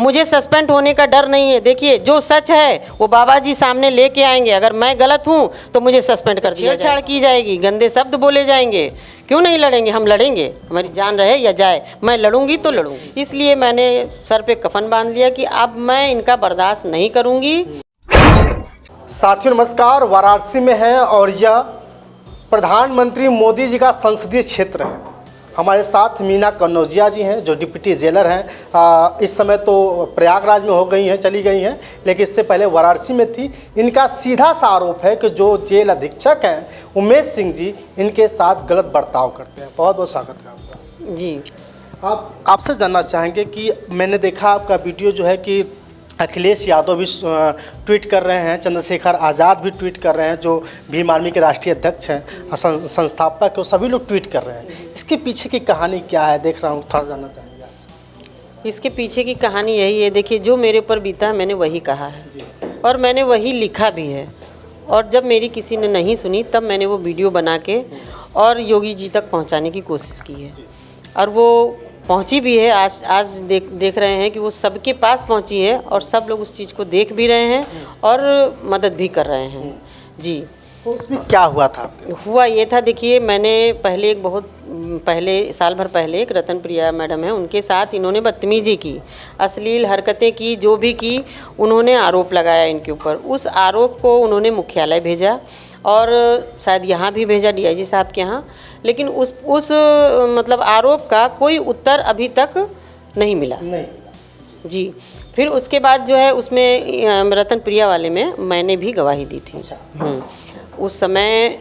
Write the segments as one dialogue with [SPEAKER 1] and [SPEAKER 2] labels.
[SPEAKER 1] मुझे सस्पेंड होने का डर नहीं है। देखिए जो सच है वो बाबा जी सामने लेके आएंगे। अगर मैं गलत हूँ तो मुझे सस्पेंड कर दिया, छेड़छाड़ की जाएगी, गंदे शब्द बोले जाएंगे। क्यों नहीं लड़ेंगे? हम लड़ेंगे, हमारी जान रहे या जाए, मैं लड़ूंगी तो लड़ूंगी। इसलिए मैंने सर पे कफन बांध लिया कि अब मैं इनका बर्दाश्त नहीं करूंगी।
[SPEAKER 2] साथियों नमस्कार, वाराणसी में है और यह प्रधानमंत्री मोदी जी का संसदीय क्षेत्र है। हमारे साथ मीना कन्नौजिया जी हैं जो डिप्टी जेलर हैं। इस समय तो प्रयागराज में हो गई हैं, चली गई हैं, लेकिन इससे पहले वाराणसी में थी। इनका सीधा सा आरोप है कि जो जेल अधीक्षक हैं उमेश सिंह जी इनके साथ गलत बर्ताव करते हैं। बहुत बहुत स्वागत है आपका
[SPEAKER 1] जी।
[SPEAKER 2] आपसे जानना चाहेंगे कि मैंने देखा आपका वीडियो जो है कि अखिलेश यादव भी ट्वीट कर रहे हैं, चंद्रशेखर आज़ाद भी ट्वीट कर रहे हैं, जो भीम आर्मी के राष्ट्रीय अध्यक्ष हैं, संस्थापक है, सभी लोग ट्वीट कर रहे हैं। इसके पीछे की कहानी क्या है, देख रहा हूँ, थोड़ा जानना चाहेंगे आप।
[SPEAKER 1] इसके पीछे की कहानी यही है, देखिए जो मेरे ऊपर बीता है मैंने वही कहा है और मैंने वही लिखा भी है। और जब मेरी किसी ने नहीं सुनी तब मैंने वो वीडियो बना के और योगी जी तक पहुँचाने की कोशिश की है और वो पहुंची भी है। आज देख रहे हैं कि वो सबके पास पहुंची है और सब लोग उस चीज़ को देख भी रहे हैं और मदद भी कर रहे हैं। जी।
[SPEAKER 2] तो उसमें क्या हुआ था?
[SPEAKER 1] हुआ ये था, देखिए मैंने पहले साल भर पहले एक रतन प्रिया मैडम है, उनके साथ इन्होंने बदतमीजी की, अश्लील हरकतें की, जो भी की उन्होंने आरोप लगाया इनके ऊपर। उस आरोप को उन्होंने मुख्यालय भेजा और शायद यहाँ भी भेजा डीआईजी साहब के यहाँ, लेकिन उस मतलब आरोप का कोई उत्तर अभी तक नहीं मिला। जी। फिर उसके बाद जो है उसमें रतन प्रिया वाले में मैंने भी गवाही दी थी। उस समय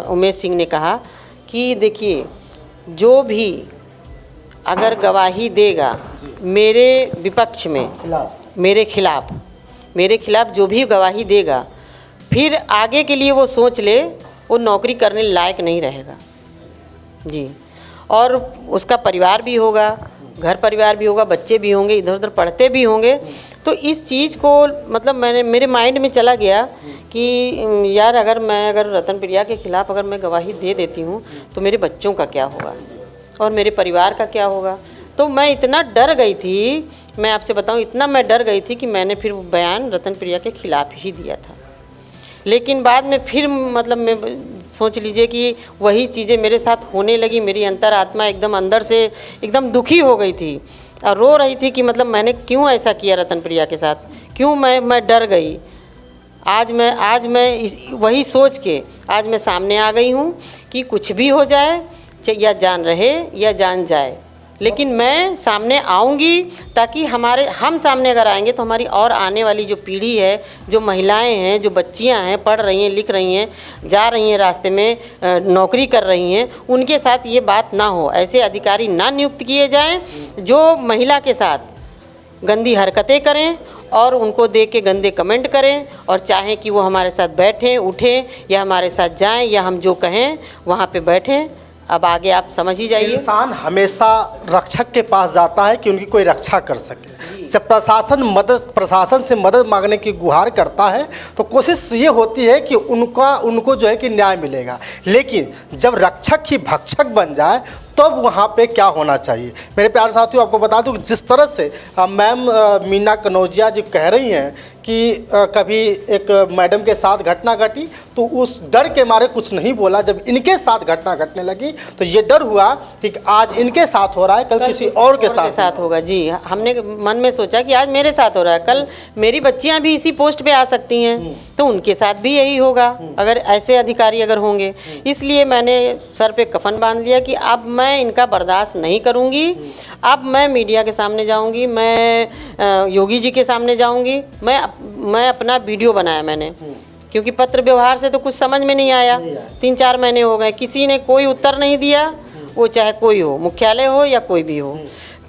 [SPEAKER 1] उमेश सिंह ने कहा कि देखिए जो भी अगर गवाही देगा मेरे विपक्ष में, मेरे खिलाफ जो भी गवाही देगा, फिर आगे के लिए वो सोच ले, वो नौकरी करने लायक नहीं रहेगा। जी। और उसका परिवार भी होगा, घर परिवार भी होगा, बच्चे भी होंगे, इधर उधर पढ़ते भी होंगे। तो इस चीज़ को मतलब मेरे माइंड में चला गया कि यार अगर रतन प्रिया के ख़िलाफ़ अगर मैं गवाही दे देती हूँ तो मेरे बच्चों का क्या होगा और मेरे परिवार का क्या होगा। तो मैं इतना डर गई थी, मैं आपसे बताऊँ, इतना मैं डर गई थी कि मैंने फिर बयान रतन प्रिया के ख़िलाफ़ ही दिया था। लेकिन बाद में फिर मतलब मैं सोच लीजिए कि वही चीज़ें मेरे साथ होने लगी। मेरी अंतरात्मा एकदम अंदर से एकदम दुखी हो गई थी और रो रही थी कि मतलब मैंने क्यों ऐसा किया रतन प्रिया के साथ, क्यों मैं डर गई। आज मैं वही सोच के आज मैं सामने आ गई हूँ कि कुछ भी हो जाए, या जान रहे या जान जाए, लेकिन मैं सामने आऊँगी ताकि हम सामने अगर आएंगे तो हमारी और आने वाली जो पीढ़ी है, जो महिलाएं हैं, जो बच्चियां हैं, पढ़ रही हैं, लिख रही हैं, जा रही हैं रास्ते में, नौकरी कर रही हैं, उनके साथ ये बात ना हो। ऐसे अधिकारी ना नियुक्त किए जाएं जो महिला के साथ गंदी हरकतें करें और उनको देख के गंदे कमेंट करें और चाहें कि वो हमारे साथ बैठें, उठें या हमारे साथ जाएं या हम जो कहें वहाँ पे बैठें। अब आगे आप समझ ही जाइए।
[SPEAKER 2] इंसान हमेशा रक्षक के पास जाता है कि उनकी कोई रक्षा कर सके। जब प्रशासन से मदद मांगने की गुहार करता है तो कोशिश ये होती है कि उनको जो है कि न्याय मिलेगा, लेकिन जब रक्षक ही भक्षक बन जाए तब वहाँ पे क्या होना चाहिए। मेरे प्यारे साथियों, आपको बता दूं कि जिस तरह से मैम मीना कन्नौजिया जी कह रही हैं कि कभी एक मैडम के साथ घटना घटी तो उस डर के मारे कुछ नहीं बोला। जब इनके साथ घटना घटने लगी तो ये डर हुआ कि आज इनके साथ हो रहा है, कल किसी और के साथ होगा।
[SPEAKER 1] जी। हमने मन में सोचा कि आज मेरे साथ हो रहा है, कल मेरी बच्चियां भी इसी पोस्ट पे आ सकती हैं तो उनके साथ भी यही होगा अगर ऐसे अधिकारी अगर होंगे। इसलिए मैंने सर पे कफन बांध लिया कि अब मैं इनका बर्दाश्त नहीं करूंगी। अब मैं मीडिया के सामने जाऊंगी, मैं योगी जी के सामने जाऊंगी। मैं अपना वीडियो बनाया मैंने, क्योंकि पत्र व्यवहार से तो कुछ समझ में नहीं आया। 3-4 महीने हो गए, किसी ने कोई उत्तर नहीं दिया, वो चाहे कोई हो, मुख्यालय हो या कोई भी हो।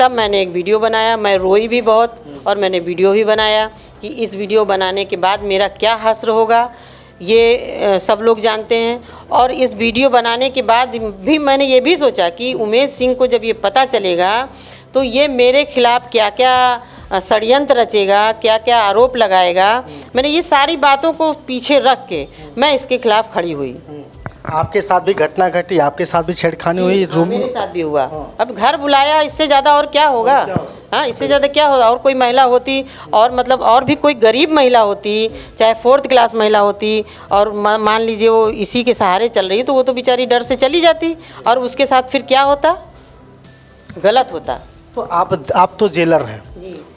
[SPEAKER 1] तब मैंने एक वीडियो बनाया, मैं रोई भी बहुत और मैंने वीडियो भी बनाया कि इस वीडियो बनाने के बाद मेरा क्या हश्र होगा ये सब लोग जानते हैं। और इस वीडियो बनाने के बाद भी मैंने ये भी सोचा कि उमेश सिंह को जब ये पता चलेगा तो ये मेरे खिलाफ़ क्या क्या षड्यंत्र रचेगा, क्या क्या आरोप लगाएगा। मैंने ये सारी बातों को पीछे रख के मैं इसके खिलाफ़ खड़ी हुई।
[SPEAKER 2] आपके साथ भी घटना घटी, आपके साथ भी छेड़खानी हुई
[SPEAKER 1] हाँ,
[SPEAKER 2] रूम?
[SPEAKER 1] मेरे साथ भी हुआ। अब घर बुलाया, इससे ज़्यादा और क्या होगा? हाँ, इससे ज़्यादा क्या होगा? और कोई महिला होती, और मतलब और भी कोई गरीब महिला होती, चाहे 4th क्लास महिला होती, और मान लीजिए वो इसी के सहारे चल रही है, तो वो तो बेचारी डर से चली जाती, और उसके साथ फिर क्या होता? गलत होता।
[SPEAKER 2] तो आप तो जेलर हैं,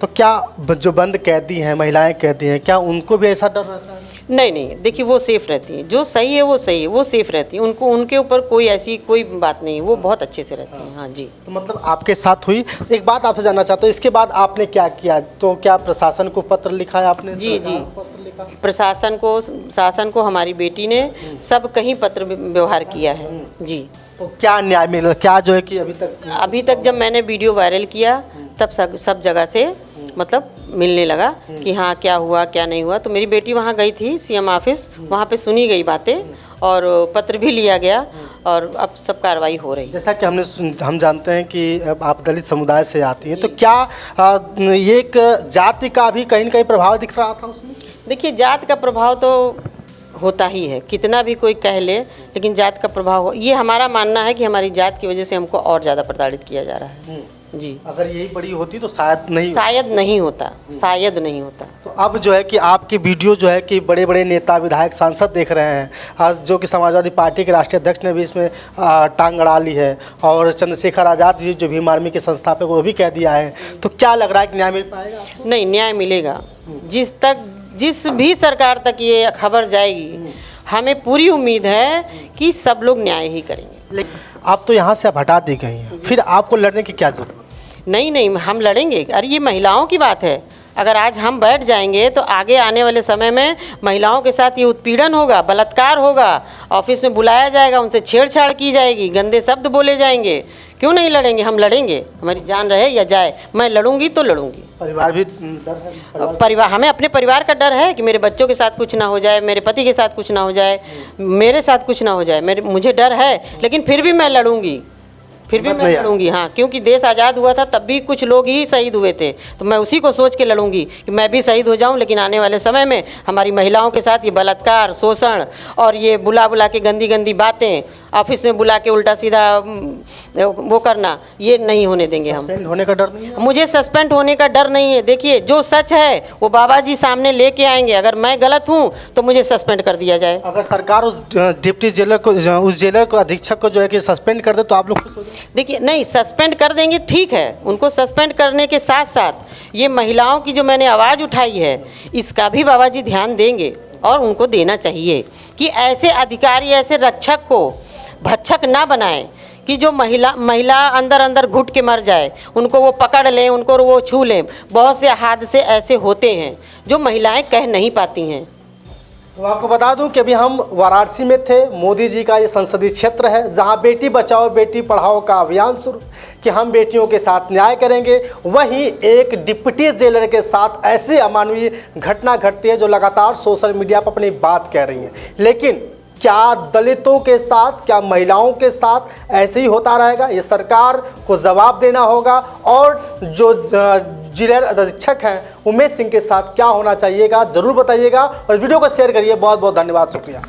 [SPEAKER 2] तो क्या जो बंद कैदी हैं, महिलाएं कैदी हैं, क्या उनको भी ऐसा डर रहता है?
[SPEAKER 1] नहीं नहीं, देखिए वो सेफ़ रहती हैं, जो सही है वो सही है, वो सेफ़ रहती हैं, उनको उनके ऊपर कोई ऐसी कोई बात नहीं, वो बहुत अच्छे से रहती हैं। हाँ जी।
[SPEAKER 2] तो मतलब आपके साथ हुई। एक बात आपसे जानना चाहता हूँ, इसके बाद आपने क्या किया? तो क्या प्रशासन को पत्र लिखा है आपने?
[SPEAKER 1] जी जी,
[SPEAKER 2] पत्र लिखा?
[SPEAKER 1] शासन को हमारी बेटी ने सब कहीं पत्र व्यवहार किया है जी।
[SPEAKER 2] तो क्या न्याय मिला? क्या जो है कि अभी तक
[SPEAKER 1] जब मैंने वीडियो वायरल किया, तब सब जगह से मतलब मिलने लगा कि हाँ क्या हुआ क्या नहीं हुआ। तो मेरी बेटी वहाँ गई थी सीएम ऑफिस, वहाँ पे सुनी गई बातें और पत्र भी लिया गया, और अब सब कार्रवाई हो रही है।
[SPEAKER 2] जैसा कि हम जानते हैं कि आप दलित समुदाय से आती हैं, तो क्या ये एक जाति का भी कहीं न कहीं प्रभाव दिख रहा था उसमें?
[SPEAKER 1] देखिए, जात का प्रभाव तो होता ही है, कितना भी कोई कह ले, लेकिन जात का प्रभाव ये हमारा मानना है कि हमारी जात की वजह से हमको और ज़्यादा प्रताड़ित किया जा रहा है जी।
[SPEAKER 2] अगर यही बड़ी होती तो शायद नहीं
[SPEAKER 1] होता, शायद नहीं होता।
[SPEAKER 2] तो अब जो है कि आपकी वीडियो जो है कि बड़े बड़े नेता, विधायक, सांसद देख रहे हैं, आज जो कि समाजवादी पार्टी के राष्ट्रीय अध्यक्ष ने भी इसमें टांग अड़ा ली है, और चंद्रशेखर आज़ाद जी जो भीम आर्मी के संस्थापक, वो भी कह दिया है। तो क्या लग रहा है कि न्याय मिल पाएगा?
[SPEAKER 1] नहीं, न्याय मिलेगा। जिस भी सरकार तक ये खबर जाएगी, हमें पूरी उम्मीद है कि सब लोग न्याय ही करेंगे।
[SPEAKER 2] लेकिन आप तो यहाँ से अब हटा दी गई हैं, फिर आपको लड़ने की क्या जरूरत?
[SPEAKER 1] नहीं, हम लड़ेंगे। अरे ये महिलाओं की बात है, अगर आज हम बैठ जाएंगे तो आगे आने वाले समय में महिलाओं के साथ ये उत्पीड़न होगा, बलात्कार होगा, ऑफिस में बुलाया जाएगा, उनसे छेड़छाड़ की जाएगी, गंदे शब्द बोले जाएंगे। क्यों नहीं लड़ेंगे? हम लड़ेंगे, हमारी जान रहे या जाए। मैं लड़ूंगी तो लड़ूंगी।
[SPEAKER 2] परिवार भी डर है?
[SPEAKER 1] परिवार, हमें अपने परिवार का डर है कि मेरे बच्चों के साथ कुछ ना हो जाए, मेरे पति के साथ कुछ ना हो जाए, मेरे साथ कुछ ना हो जाए, मुझे डर है, लेकिन फिर भी मैं लड़ूंगी, मैं लड़ूंगी। हाँ, क्योंकि देश आज़ाद हुआ था तब भी कुछ लोग ही शहीद हुए थे, तो मैं उसी को सोच के लड़ूंगी कि मैं भी शहीद हो जाऊं, लेकिन आने वाले समय में हमारी महिलाओं के साथ ये बलात्कार, शोषण और ये बुला के गंदी गंदी बातें, ऑफिस में बुला के उल्टा सीधा वो करना, ये नहीं होने देंगे हम।
[SPEAKER 2] सस्पेंड होने का डर नहीं है?
[SPEAKER 1] मुझे सस्पेंड होने का डर नहीं है। देखिए, जो सच है वो बाबा जी सामने लेके आएंगे। अगर मैं गलत हूँ तो मुझे सस्पेंड कर दिया जाए।
[SPEAKER 2] अगर सरकार उस डिप्टी जेलर को, उस जेलर को, अधीक्षक को जो है कि सस्पेंड कर दे, तो आप लोग खुश हो जाएंगे?
[SPEAKER 1] देखिए, नहीं, सस्पेंड कर देंगे, ठीक है। उनको सस्पेंड करने के साथ साथ ये महिलाओं की जो मैंने आवाज़ उठाई है, इसका भी बाबा जी ध्यान देंगे, और उनको देना चाहिए कि ऐसे अधिकारी, ऐसे रक्षक को भक्षक ना बनाएं कि जो महिला अंदर घुट के मर जाए, उनको वो पकड़ लें, उनको वो छू लें। बहुत से हादसे ऐसे होते हैं जो महिलाएं कह नहीं पाती हैं।
[SPEAKER 2] तो आपको बता दूं कि अभी हम वाराणसी में थे। मोदी जी का ये संसदीय क्षेत्र है, जहां बेटी बचाओ बेटी पढ़ाओ का अभियान शुरू, कि हम बेटियों के साथ न्याय करेंगे। वहीं एक डिप्टी जेलर के साथ ऐसी अमानवीय घटना घटती है जो लगातार सोशल मीडिया पर अपनी बात कह रही है। लेकिन क्या दलितों के साथ, क्या महिलाओं के साथ ऐसे ही होता रहेगा? ये सरकार को जवाब देना होगा। और जो जिला अधीक्षक हैं उमेश सिंह के साथ क्या होना चाहिएगा, ज़रूर बताइएगा, और वीडियो को शेयर करिए। बहुत बहुत धन्यवाद, शुक्रिया।